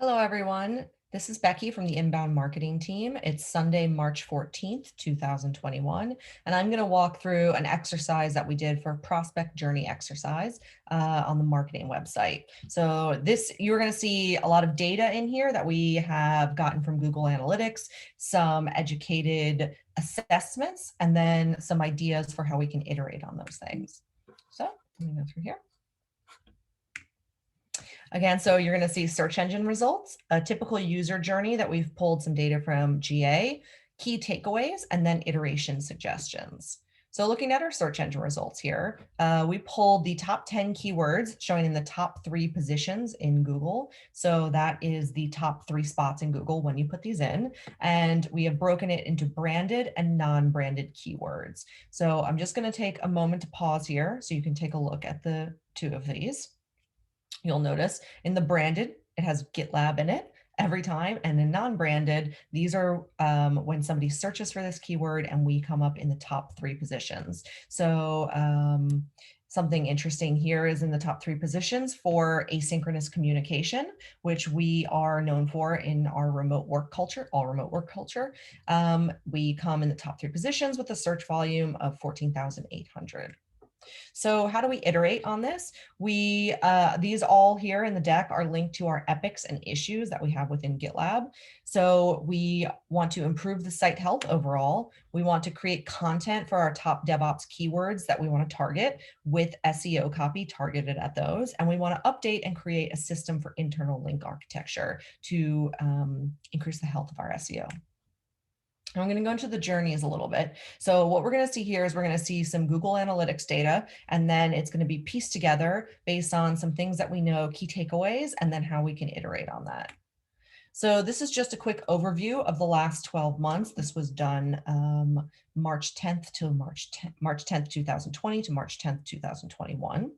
Hello, everyone. This is Becky from the Inbound Marketing Team. It's Sunday, March 14th, 2021, and I'm going to walk through an exercise that we did for prospect journey exercise on the marketing website. So you're going to see a lot of data in here that we have gotten from Google Analytics, some educated assessments, and then some ideas for how we can iterate on those things. So let me go through here. Again, so you're going to see search engine results, a typical user journey that we've pulled some data from GA, key takeaways, and then iteration suggestions. So looking at our search engine results here, we pulled the top 10 keywords showing in the top 3 positions in Google. So that is the top 3 spots in Google when you put these in. And we have broken it into branded and non-branded keywords. So I'm just going to take a moment to pause here so you can take a look at the 2 of these. You'll notice in the branded, it has GitLab in it every time. And in non-branded, these are when somebody searches for this keyword and we come up in the top 3 positions. So something interesting here is in the top 3 positions for asynchronous communication, which we are known for in our remote work culture, all remote work culture. We come in the top 3 positions with a search volume of 14,800. So how do we iterate on this? These all here in the deck are linked to our epics and issues that we have within GitLab. So we want to improve the site health overall. We want to create content for our top DevOps keywords that we want to target with SEO copy targeted at those. And we want to update and create a system for internal link architecture to increase the health of our SEO. I'm going to go into the journeys a little bit. So what we're going to see here is we're going to see some Google Analytics data, and then it's going to be pieced together based on some things that we know, key takeaways, and then how we can iterate on that. So this is just a quick overview of the last 12 months. This was done March 10th to March 10th, 2020 to March 10th, 2021.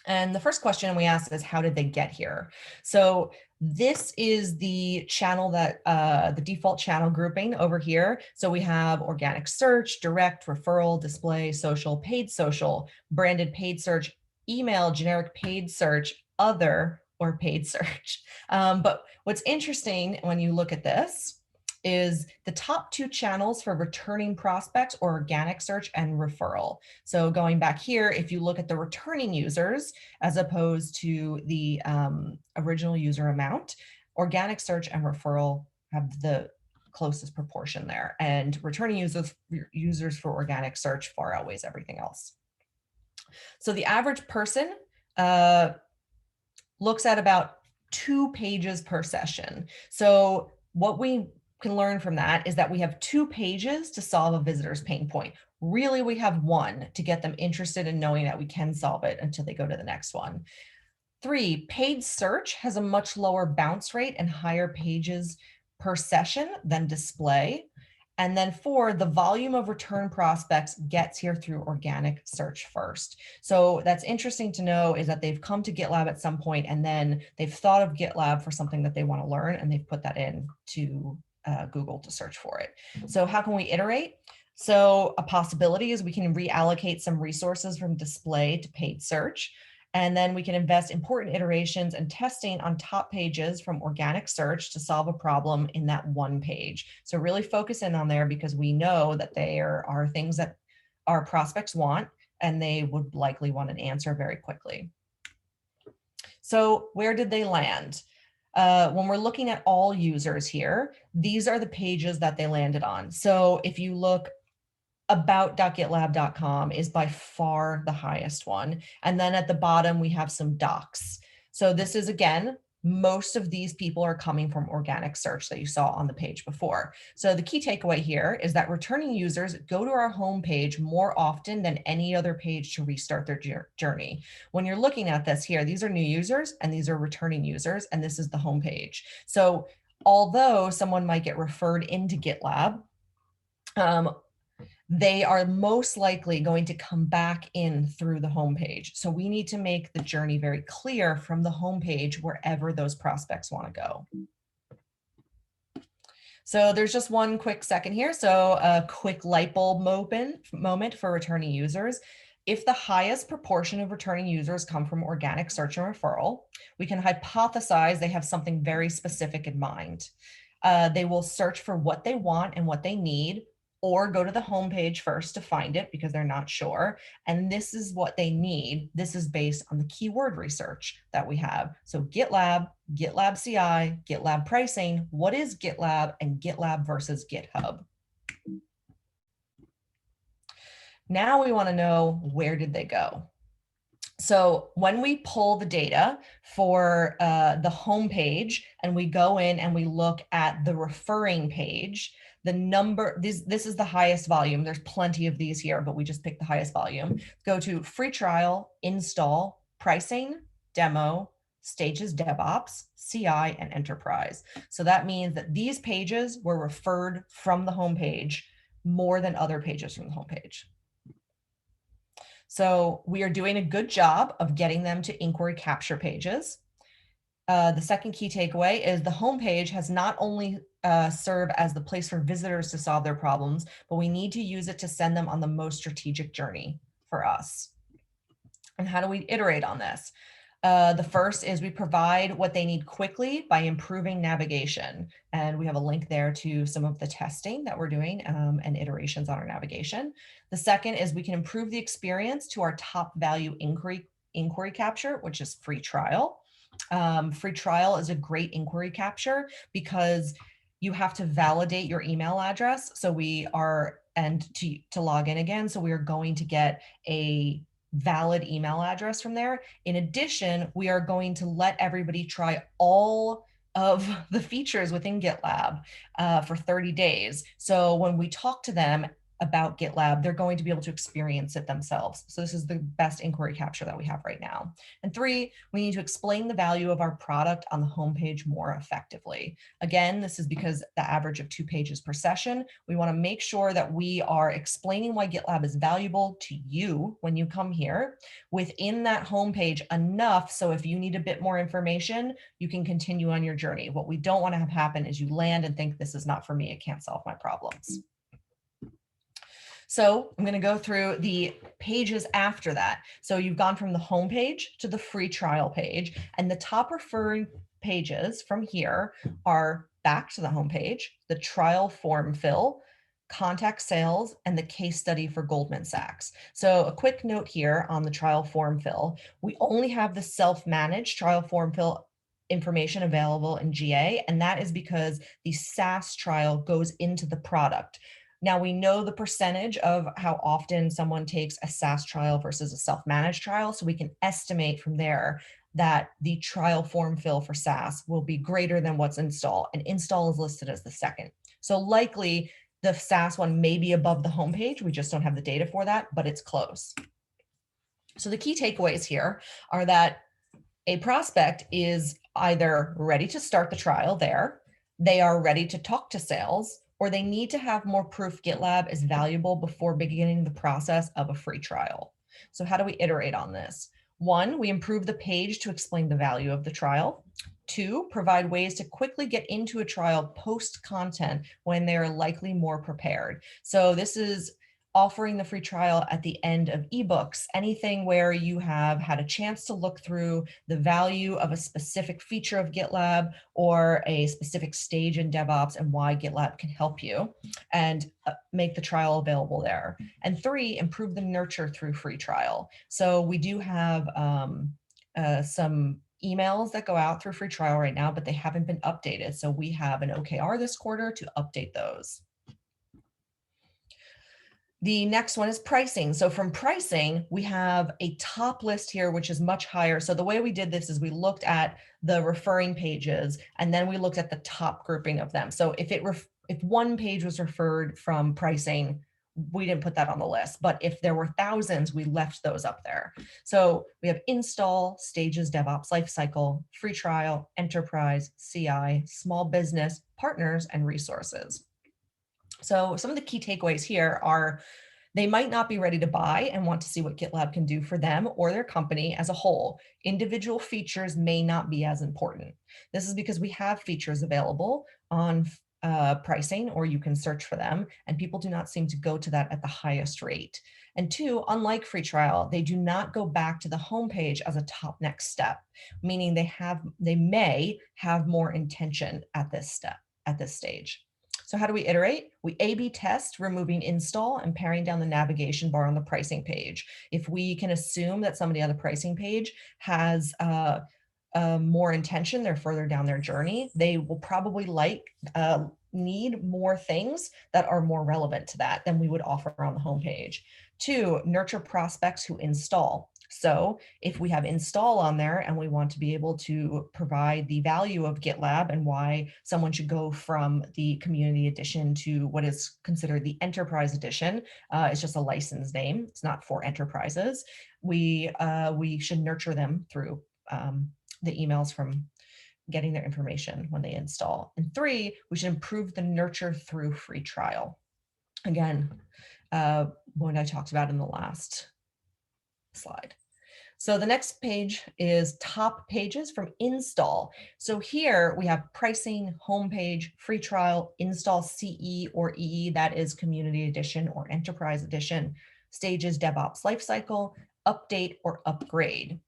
And the first question we asked is, how did they get here? So this is the channel that the default channel grouping over here. So we have organic search, direct, referral, display, social, branded paid search, email, generic paid search, other, or paid search. But what's interesting when you look at this is the top 2 channels for returning prospects or organic search and referral. So going back here, if you look at the returning users, as opposed to the original user amount, organic search and referral have the closest proportion there. And returning users for organic search far outweighs everything else. So the average person looks at about 2 pages per session. So what we can learn from that is that we have 2 pages to solve a visitor's pain point. Really, we have 1 to get them interested in knowing that we can solve it until they go to the next one. 3, paid search has a much lower bounce rate and higher pages per session than display. And then 4, the volume of return prospects gets here through organic search first. So that's interesting to know, is that they've come to GitLab at some point and then they've thought of GitLab for something that they want to learn, and they've put that in to Google to search for it. So how can we iterate? So a possibility is we can reallocate some resources from display to paid search. And then we can invest important iterations and testing on top pages from organic search to solve a problem in that 1 page. So really focus in on there, because we know that there are things that our prospects want, and they would likely want an answer very quickly. So where did they land? When we're looking at all users here, these are the pages that they landed on. So if you look, about.gitlab.com is by far the highest one. And then at the bottom, we have some docs. So this is, again, most of these people are coming from organic search that you saw on the page before. So the key takeaway here is that returning users go to our homepage more often than any other page to restart their journey. When you're looking at this here, these are new users and these are returning users, and this is the homepage. So although someone might get referred into GitLab, they are most likely going to come back in through the homepage. So we need to make the journey very clear from the homepage wherever those prospects want to go. So there's just one quick second here. So a quick light bulb moment for returning users. If the highest proportion of returning users come from organic search and referral, we can hypothesize they have something very specific in mind. They will search for what they want and what they need, or go to the homepage first to find it because they're not sure. And this is what they need. This is based on the keyword research that we have. So GitLab, GitLab CI, GitLab pricing, what is GitLab, and GitLab versus GitHub. Now we want to know, where did they go? So when we pull the data for the home page and we go in and we look at the referring page, the number, this is the highest volume. There's plenty of these here, but we just picked the highest volume. Go to free trial, install, pricing, demo, stages, DevOps, CI, and enterprise. So that means that these pages were referred from the home page more than other pages from the home page. So we are doing a good job of getting them to inquiry capture pages. The second key takeaway is the homepage has not only serve as the place for visitors to solve their problems, but we need to use it to send them on the most strategic journey for us. And how do we iterate on this? The first is we provide what they need quickly by improving navigation. And we have a link there to some of the testing that we're doing and iterations on our navigation. The second is we can improve the experience to our top value inquiry capture, which is free trial. Free trial is a great inquiry capture because you have to validate your email address. So we are, and to log in again. So we are going to get a valid email address from there. In addition, we are going to let everybody try all of the features within GitLab for 30 days. So when we talk to them about GitLab, they're going to be able to experience it themselves. So this is the best inquiry capture that we have right now. And three, we need to explain the value of our product on the homepage more effectively. Again, this is because the average of 2 pages per session. We want to make sure that we are explaining why GitLab is valuable to you when you come here within that homepage enough so if you need a bit more information, you can continue on your journey. What we don't want to have happen is you land and think this is not for me, it can't solve my problems. So I'm going to go through the pages after that. So you've gone from the home page to the free trial page, and the top referring pages from here are back to the home page, the trial form fill, contact sales, and the case study for Goldman Sachs. So a quick note here on the trial form fill, we only have the self-managed trial form fill information available in GA, and that is because the SaaS trial goes into the product. Now we know the percentage of how often someone takes a SaaS trial versus a self-managed trial, so we can estimate from there that the trial form fill for SaaS will be greater than what's install, and install is listed as the second. So likely the SaaS one may be above the homepage, we just don't have the data for that, but it's close. So the key takeaways here are that a prospect is either ready to start the trial there, they are ready to talk to sales, or they need to have more proof GitLab is valuable before beginning the process of a free trial. So how do we iterate on this? 1, we improve the page to explain the value of the trial. 2, provide ways to quickly get into a trial post content when they are likely more prepared. So this is offering the free trial at the end of ebooks, anything where you have had a chance to look through the value of a specific feature of GitLab or a specific stage in DevOps and why GitLab can help you, and make the trial available there. And 3, improve the nurture through free trial. So we do have some emails that go out through free trial right now, but they haven't been updated. So we have an OKR this quarter to update those. The next one is pricing. So from pricing, we have a top list here, which is much higher. So the way we did this is we looked at the referring pages, and then we looked at the top grouping of them. So if one page was referred from pricing, we didn't put that on the list. But if there were thousands, we left those up there. So we have install, stages, DevOps, lifecycle, free trial, enterprise, CI, small business, partners, and resources. So some of the key takeaways here are they might not be ready to buy and want to see what GitLab can do for them or their company as a whole. Individual features may not be as important. This is because we have features available on pricing, or you can search for them, and people do not seem to go to that at the highest rate. And two, unlike free trial, they do not go back to the homepage as a top next step, meaning they may have more intention at this stage. So how do we iterate? We A/B test, removing install and paring down the navigation bar on the pricing page. If we can assume that somebody on the pricing page has more intention, they're further down their journey, they will probably need more things that are more relevant to that than we would offer on the homepage. Two, nurture prospects who install. So if we have install on there and we want to be able to provide the value of GitLab and why someone should go from the community edition to what is considered the enterprise edition, it's just a license name, it's not for enterprises. We should nurture them through the emails from getting their information when they install. And three, we should improve the nurture through free trial. Again, what I talked about in the last slide. So the next page is top pages from install. So here we have pricing, homepage, free trial, install CE or EE, that is community edition or enterprise edition, stages, DevOps lifecycle, update or upgrade.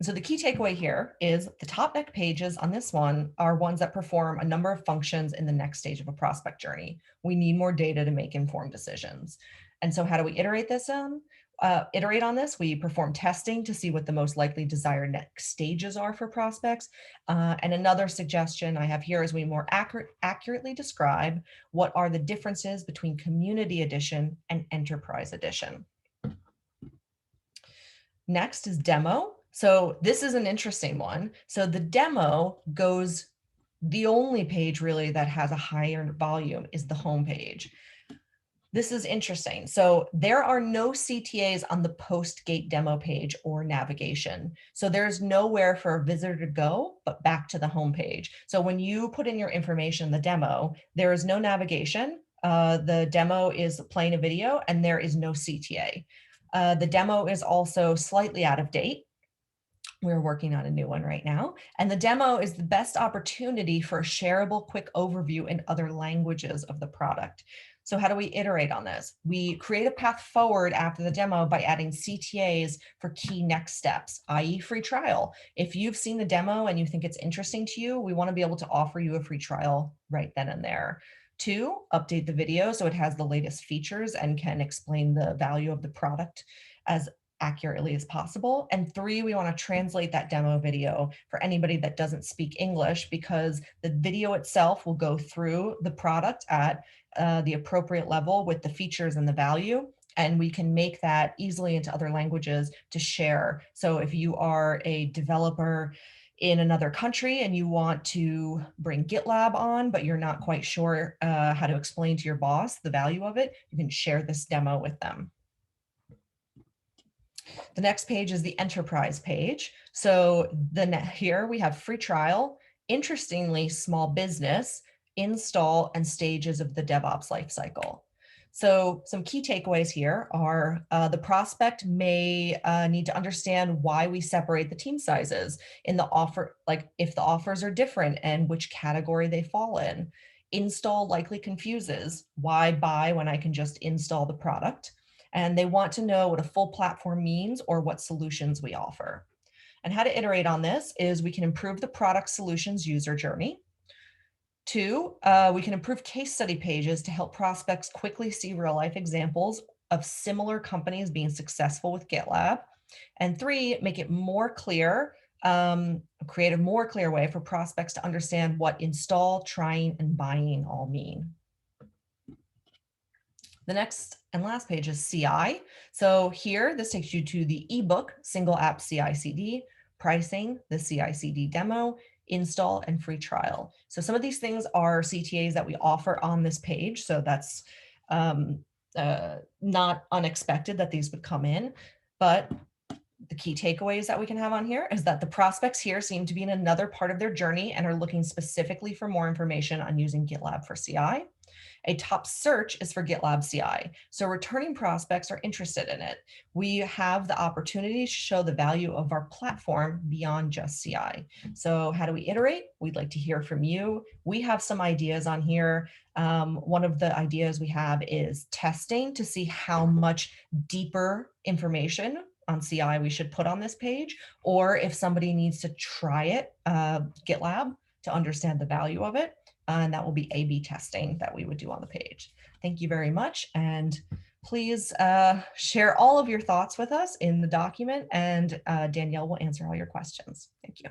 So the key takeaway here is the top next pages on this one are ones that perform a number of functions in the next stage of a prospect journey. We need more data to make informed decisions. And so how do we iterate on this? We perform testing to see what the most likely desired next stages are for prospects. And another suggestion I have here is we more accurately describe what are the differences between community edition and enterprise edition. Next is demo. So this is an interesting one. So the demo goes, the only page really that has a higher volume is the home page. This is interesting. So there are no CTAs on the post gate demo page or navigation. So there's nowhere for a visitor to go but back to the home page. So when you put in your information in the demo, there is no navigation. The demo is playing a video and there is no CTA. The demo is also slightly out of date. We're working on a new one right now. And the demo is the best opportunity for a shareable quick overview in other languages of the product. So how do we iterate on this? We create a path forward after the demo by adding CTAs for key next steps, i.e. free trial. If you've seen the demo and you think it's interesting to you, we want to be able to offer you a free trial right then and there. Two, update the video so it has the latest features and can explain the value of the product as accurately as possible. And three, we want to translate that demo video for anybody that doesn't speak English, because the video itself will go through the product at the appropriate level with the features and the value. And we can make that easily into other languages to share. So if you are a developer in another country and you want to bring GitLab on, but you're not quite sure how to explain to your boss the value of it, you can share this demo with them. The next page is the enterprise page. So here we have free trial, interestingly, small business, install, and stages of the DevOps lifecycle. So some key takeaways here are the prospect may need to understand why we separate the team sizes in the offer, like if the offers are different and which category they fall in. Install likely confuses why buy when I can just install the product. And they want to know what a full platform means or what solutions we offer. And how to iterate on this is we can improve the product solutions user journey. Two, we can improve case study pages to help prospects quickly see real life examples of similar companies being successful with GitLab. And three, make it more clear, create a more clear way for prospects to understand what install, trying, and buying all mean. The next and last page is CI. So here, this takes you to the ebook, single app CI/CD, pricing, the CI/CD demo, install, and free trial. So some of these things are CTAs that we offer on this page. So that's not unexpected that these would come in, but the key takeaways that we can have on here is that the prospects here seem to be in another part of their journey and are looking specifically for more information on using GitLab for CI. A top search is for GitLab CI. So returning prospects are interested in it. We have the opportunity to show the value of our platform beyond just CI. So how do we iterate? We'd like to hear from you. We have some ideas on here. One of the ideas we have is testing to see how much deeper information on CI we should put on this page, or if somebody needs to try it, GitLab, to understand the value of it. And that will be A/B testing that we would do on the page. Thank you very much. And please share all of your thoughts with us in the document, and Danielle will answer all your questions. Thank you.